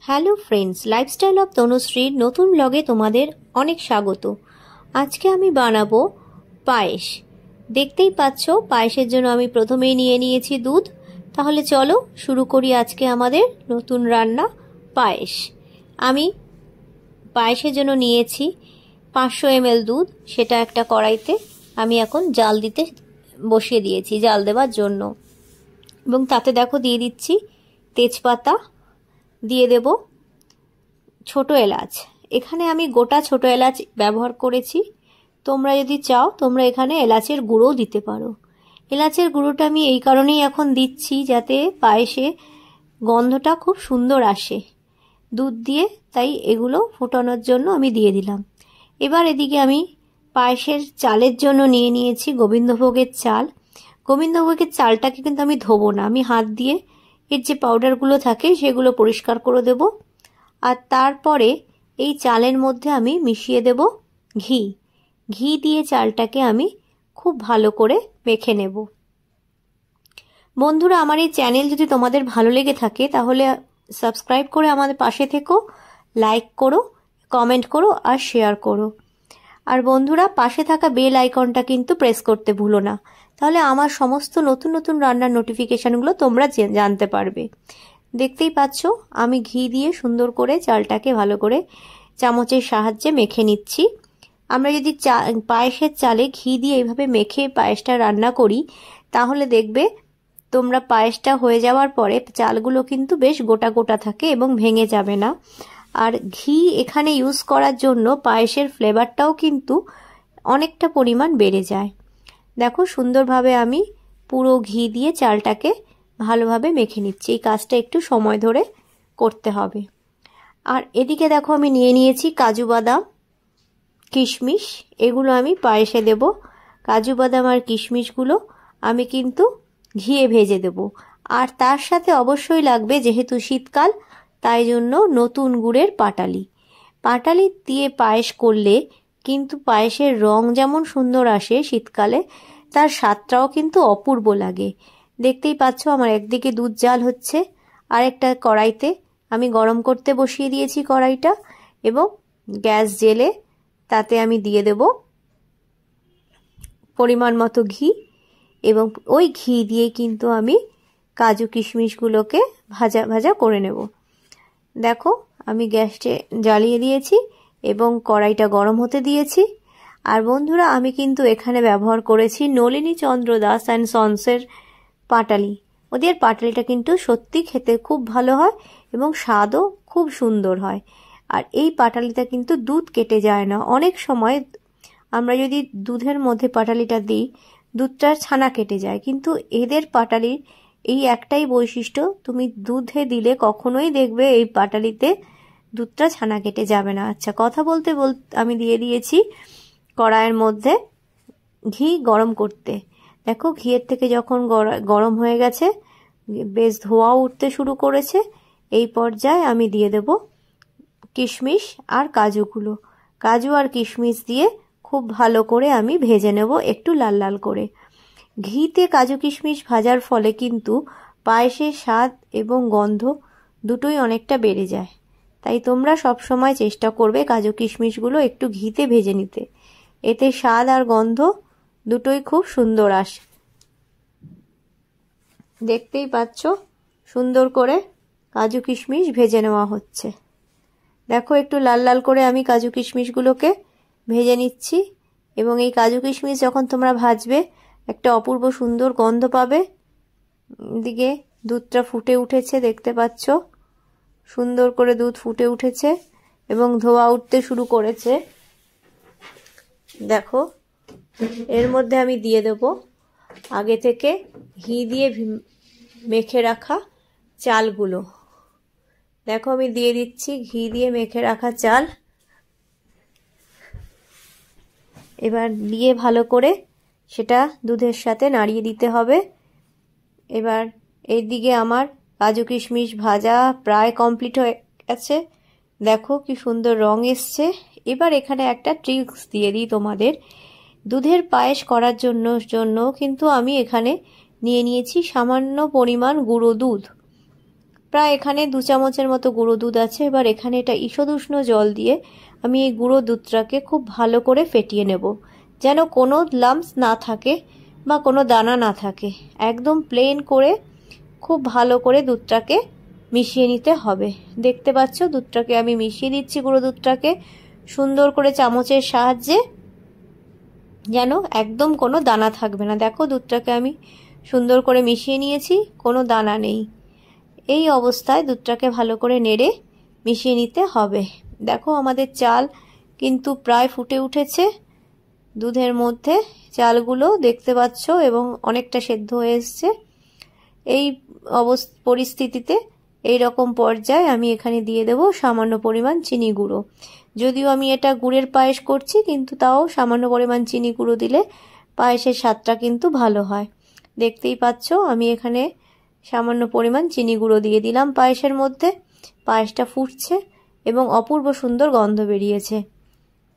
Hello friends, lifestyle of তনুশ্রীর নতুন ব্লগে তোমাদের অনেক স্বাগত। আজকে আমি বানাবো পায়েস। দেখতেই পাচ্ছ পায়েসের জন্য আমি প্রথমেই নিয়ে নিয়েছি দুধ। তাহলে চলো শুরু করি আজকে আমাদের নতুন রান্না পায়েস। আমি পায়েসের জন্য নিয়েছি 500 ml দুধ। সেটা একটা কড়াইতে আমি এখন জাল দিতে বসিয়ে দিয়েছি, জাল দেওয়ার জন্য। এবং তাতে দেখো দিয়ে দিচ্ছি তেজপাতা, দিয়ে দেব ছোট এলাচ। এখানে আমি গোটা ছোট এলাচ ব্যবহার করেছি। তোমরা যদি চাও তোমরা এখানে এলাচের গুঁড়োও দিতে পারো। এলাচের গুঁড়োটা আমি এই কারণেই এখন দিচ্ছি যাতে পায়েসে গন্ধটা খুব সুন্দর আসে দুধ দিয়ে, তাই এগুলো ফোটানোর জন্য আমি দিয়ে দিলাম। এবার এদিকে আমি পায়েসের চালের জন্য নিয়ে নিয়েছি গোবিন্দভোগের চাল। গোবিন্দভোগের চালটাকে কিন্তু আমি ধোবো না, আমি হাত দিয়ে এর যে পাউডারগুলো থাকে সেগুলো পরিষ্কার করে দেব। আর তারপরে এই চালের মধ্যে আমি মিশিয়ে দেব ঘি। ঘি দিয়ে চালটাকে আমি খুব ভালো করে মেখে নেব। বন্ধুরা, আমার এই চ্যানেল যদি তোমাদের ভালো লেগে থাকে তাহলে সাবস্ক্রাইব করে আমাদের পাশে থেকো, লাইক করো, কমেন্ট করো আর শেয়ার করো। আর বন্ধুরা, পাশে থাকা বেল আইকনটা কিন্তু প্রেস করতে ভুলো না, তাহলে আমার সমস্ত নতুন নতুন রান্নার নোটিফিকেশনগুলো তোমরা জানতে পারবে। দেখতেই পাচ্ছ আমি ঘি দিয়ে সুন্দর করে চালটাকে ভালো করে চামচের সাহায্যে মেখে নিচ্ছি। আমরা যদি পায়েসের চালে ঘি দিয়ে এইভাবে মেখে পায়েসটা রান্না করি তাহলে দেখবে তোমরা পায়েসটা হয়ে যাওয়ার পরে চালগুলো কিন্তু বেশ গোটা গোটা থাকে এবং ভেঙে যাবে না। আর ঘি এখানে ইউজ করার জন্য পায়েসের ফ্লেভারটাও কিন্তু অনেকটা পরিমাণ বেড়ে যায়। দেখো সুন্দরভাবে আমি পুরো ঘি দিয়ে চালটাকে ভালোভাবে মেখে নিচ্ছি। এই কাজটা একটু সময় ধরে করতে হবে। আর এদিকে দেখো আমি নিয়ে নিয়েছি কাজু বাদাম, কিশমিশ। এগুলো আমি পায়েসে দেব। কাজু বাদাম আর কিশমিশগুলো আমি কিন্তু ঘিয়ে ভেজে দেব। আর তার সাথে অবশ্যই লাগবে, যেহেতু শীতকাল তাই জন্য নতুন গুড়ের পাটালি। পাটালি দিয়ে পায়েস করলে কিন্তু পায়েসের রং যেমন সুন্দর আসে শীতকালে, তার স্বাদটাও কিন্তু অপূর্ব লাগে। দেখতেই পাচ্ছ আমার একদিকে দুধ জাল হচ্ছে, আর একটা কড়াইতে আমি গরম করতে বসিয়ে দিয়েছি কড়াইটা, এবং গ্যাস জেলে তাতে আমি দিয়ে দেব পরিমাণ মতো ঘি। এবং ওই ঘি দিয়ে কিন্তু আমি কাজু কিশমিশগুলোকে ভাজা ভাজা করে নেব। দেখো আমি গ্যাসটা জ্বালিয়ে দিয়েছি এবং কড়াইটা গরম হতে দিয়েছি। আর বন্ধুরা, আমি কিন্তু এখানে ব্যবহার করেছি নলিনী চন্দ্র দাস অ্যান্ড সন্সের পাটালি। ওদের পাটালিটা কিন্তু সত্যি খেতে খুব ভালো হয় এবং স্বাদও খুব সুন্দর হয়। আর এই পাটালিটা কিন্তু দুধ কেটে যায় না। অনেক সময় আমরা যদি দুধের মধ্যে পাটালিটা দিই দুধটার ছানা কেটে যায়, কিন্তু এদের পাটালির এই একটাই বৈশিষ্ট্য, তুমি দুধে দিলে কখনোই দেখবে এই পাটালিতে দুধটা ছানা কেটে যাবে না। আচ্ছা, কথা বলতে বলতে আমি দিয়ে দিয়েছি কড়াইয়ের মধ্যে ঘি গরম করতে। দেখো ঘিয়ের থেকে যখন গরম হয়ে গেছে, বেশ ধোঁয়া উঠতে শুরু করেছে, এই পর্যায়ে আমি দিয়ে দেব কিশমিশ আর কাজুগুলো। কাজু আর কিশমিশ দিয়ে খুব ভালো করে আমি ভেজে নেব, একটু লাল লাল করে। ঘিতে কাজু কিশমিশ ভাজার ফলে কিন্তু পায়েসের স্বাদ এবং গন্ধ দুটোই অনেকটা বেড়ে যায়। তাই তোমরা সব সময় চেষ্টা করবে কাজু কিশমিশগুলো একটু ঘিতে ভেজে নিতে, এতে স্বাদ আর গন্ধ দুটোই খুব সুন্দর আসে। দেখতেই পাচ্ছ সুন্দর করে কাজু কিশমিশ ভেজে নেওয়া হচ্ছে। দেখো একটু লাল লাল করে আমি কাজু কিশমিশগুলোকে ভেজে নিচ্ছি। এবং এই কাজু কিশমিশ যখন তোমরা ভাজবে একটা অপূর্ব সুন্দর গন্ধ পাবে। দিকে দুধটা ফুটে উঠেছে, দেখতে পাচ্ছ সুন্দর করে দুধ ফুটে উঠেছে এবং ধোঁয়া উঠতে শুরু করেছে। দেখো এর মধ্যে আমি দিয়ে দেব আগে থেকে ঘি দিয়ে মেখে রাখা চালগুলো। দেখো আমি দিয়ে দিচ্ছি ঘি দিয়ে মেখে রাখা চাল। এবার দিয়ে ভালো করে সেটা দুধের সাথে নাড়িয়ে দিতে হবে। এবার এইদিকে আমার কাজু কিশমিশ ভাজা প্রায় কমপ্লিট হয়ে গেছে। দেখো কি সুন্দর রং এসছে। এবার এখানে একটা ট্রিক্স দিয়ে দিই তোমাদের। দুধের পায়েস করার জন্য কিন্তু আমি এখানে নিয়ে নিয়েছি সামান্য পরিমাণ গুঁড়ো দুধ। প্রায় এখানে 2 চামচের মতো গুঁড়ো দুধ আছে। এবার এখানে এটা ঈষদুষ্ণ জল দিয়ে আমি এই গুঁড়ো দুধটাকে খুব ভালো করে ফেটিয়ে নেব, যেন কোনো লাম্পস না থাকে বা কোনো দানা না থাকে। একদম প্লেন করে খুব ভালো করে দুধটাকে মিশিয়ে নিতে হবে। দেখতে পাচ্ছ দুধটাকে আমি মিশিয়ে দিচ্ছি, গুঁড়ো দুধটাকে সুন্দর করে চামচের সাহায্যে, যেন একদম কোনো দানা থাকবে না। দেখো দুধটাকে আমি সুন্দর করে মিশিয়ে নিয়েছি, কোনো দানা নেই। এই অবস্থায় দুধটাকে ভালো করে নেড়ে মিশিয়ে নিতে হবে। দেখো আমাদের চাল কিন্তু প্রায় ফুটে উঠেছে দুধের মধ্যে, চালগুলো দেখতে পাচ্ছ, এবং অনেকটা সেদ্ধ হয়ে এসছে। এই পরিস্থিতিতে এই রকম পর্যায়ে আমি এখানে দিয়ে দেব সামান্য পরিমাণ চিনি গুঁড়ো। যদিও আমি এটা গুড়ের পায়েস করছি, কিন্তু তাও সামান্য পরিমাণ চিনি গুঁড়ো দিলে পায়েসের স্বাদটা কিন্তু ভালো হয়। দেখতেই পাচ্ছ আমি এখানে সামান্য পরিমাণ চিনি গুঁড়ো দিয়ে দিলাম পায়েসের মধ্যে। পায়েসটা ফুটছে এবং অপূর্ব সুন্দর গন্ধ বেরিয়েছে।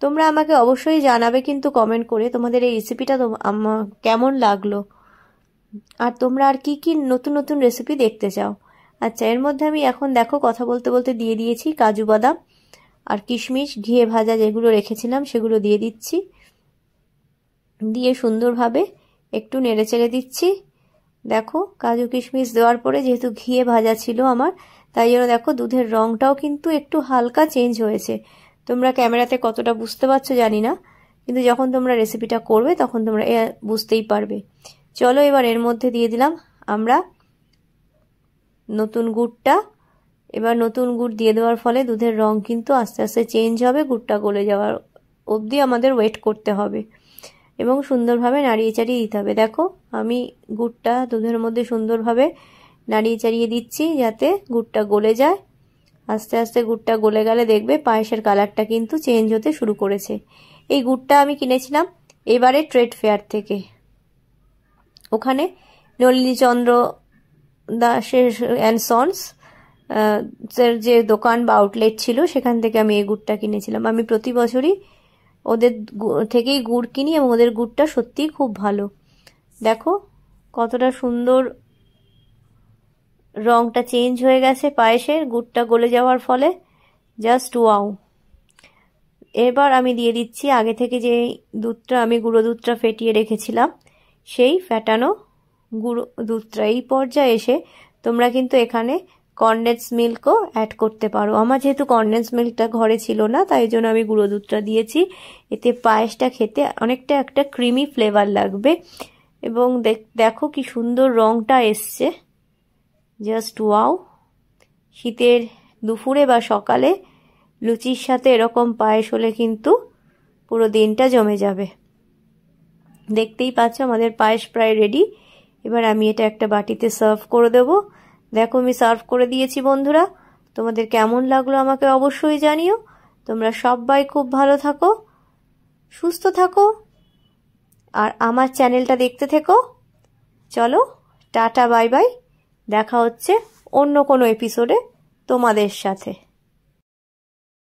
তোমরা আমাকে অবশ্যই জানাবে কিন্তু কমেন্ট করে তোমাদের এই রেসিপিটা কেমন লাগলো, আর তোমরা আর কি কি নতুন নতুন রেসিপি দেখতে চাও। আচ্ছা, এর মধ্যে আমি এখন দেখো কথা বলতে বলতে দিয়ে দিয়েছি কাজু বাদাম আর কিশমিশ, ঘিয়ে ভাজা যেগুলো রেখেছিলাম সেগুলো দিয়ে দিচ্ছি। দিয়ে সুন্দরভাবে একটু নেড়ে চেড়ে দিচ্ছি। দেখো কাজু কিশমিশ দেওয়ার পরে যেহেতু ঘিয়ে ভাজা ছিল আমার, তাই জন্য দেখো দুধের রঙটাও কিন্তু একটু হালকা চেঞ্জ হয়েছে। তোমরা ক্যামেরাতে কতটা বুঝতে পারছো জানি না, কিন্তু যখন তোমরা রেসিপিটা করবে তখন তোমরা বুঝতেই পারবে। চলো এবার এর মধ্যে দিয়ে দিলাম আমরা নতুন গুড়টা। এবার নতুন গুড় দিয়ে দেওয়ার ফলে দুধের রং কিন্তু আস্তে আস্তে চেঞ্জ হবে। গুড়টা গলে যাওয়ার অবধি আমাদের ওয়েট করতে হবে এবং সুন্দরভাবে নাড়িয়ে চাড়িয়ে দিতে হবে। দেখো আমি গুড়টা দুধের মধ্যে সুন্দরভাবে নাড়িয়ে চাড়িয়ে দিচ্ছি যাতে গুড়টা গলে যায়। আস্তে আস্তে গুড়টা গলে গেলে দেখবে পায়েসের কালারটা কিন্তু চেঞ্জ হতে শুরু করেছে। এই গুড়টা আমি কিনেছিলাম এবারে ট্রেড ফেয়ার থেকে। ওখানে নলিনীচন্দ্র দাসের অ্যান্ড সন্স যে দোকান বা আউটলেট ছিল সেখান থেকে আমি এই গুড়টা কিনেছিলাম। আমি প্রতি বছরই ওদের থেকেই গুড় কিনি এবং ওদের গুড়টা সত্যিই খুব ভালো। দেখো কতটা সুন্দর রংটা চেঞ্জ হয়ে গেছে পায়েসের, গুড়টা গলে যাওয়ার ফলে। Just wow. এবার আমি দিয়ে দিচ্ছি আগে থেকে যে দুধটা আমি গুঁড়ো দুধটা ফেটিয়ে রেখেছিলাম, সেই ফেটানো গুঁড়ো দুধটা। এই পর্যায়ে এসে তোমরা কিন্তু এখানে কনডেন্স মিল্কও অ্যাড করতে পারো। আমার যেহেতু কনডেন্স মিল্কটা ঘরে ছিল না, তাই জন্য আমি গুঁড়ো দুধটা দিয়েছি। এতে পায়েসটা খেতে অনেকটা একটা ক্রিমি ফ্লেভার লাগবে। এবং দেখো কি সুন্দর রংটা এসছে, জাস্ট ওয়াও। শীতের দুপুরে বা সকালে লুচির সাথে এরকম পায়েস হলে কিন্তু পুরো দিনটা জমে যাবে। দেখতেই পাচ্ছ আমাদের পায়েস প্রায় রেডি। এবার আমি এটা একটা বাটিতে সার্ভ করে দেব। দেখো আমি সার্ভ করে দিয়েছি বন্ধুরা। তোমাদের কেমন লাগলো আমাকে অবশ্যই জানিও। তোমরা সবাই খুব ভালো থাকো, সুস্থ থাকো, আর আমার চ্যানেলটা দেখতে থেকো। চলো টাটা বাই বাই, দেখা হচ্ছে অন্য কোনো এপিসোডে তোমাদের সাথে।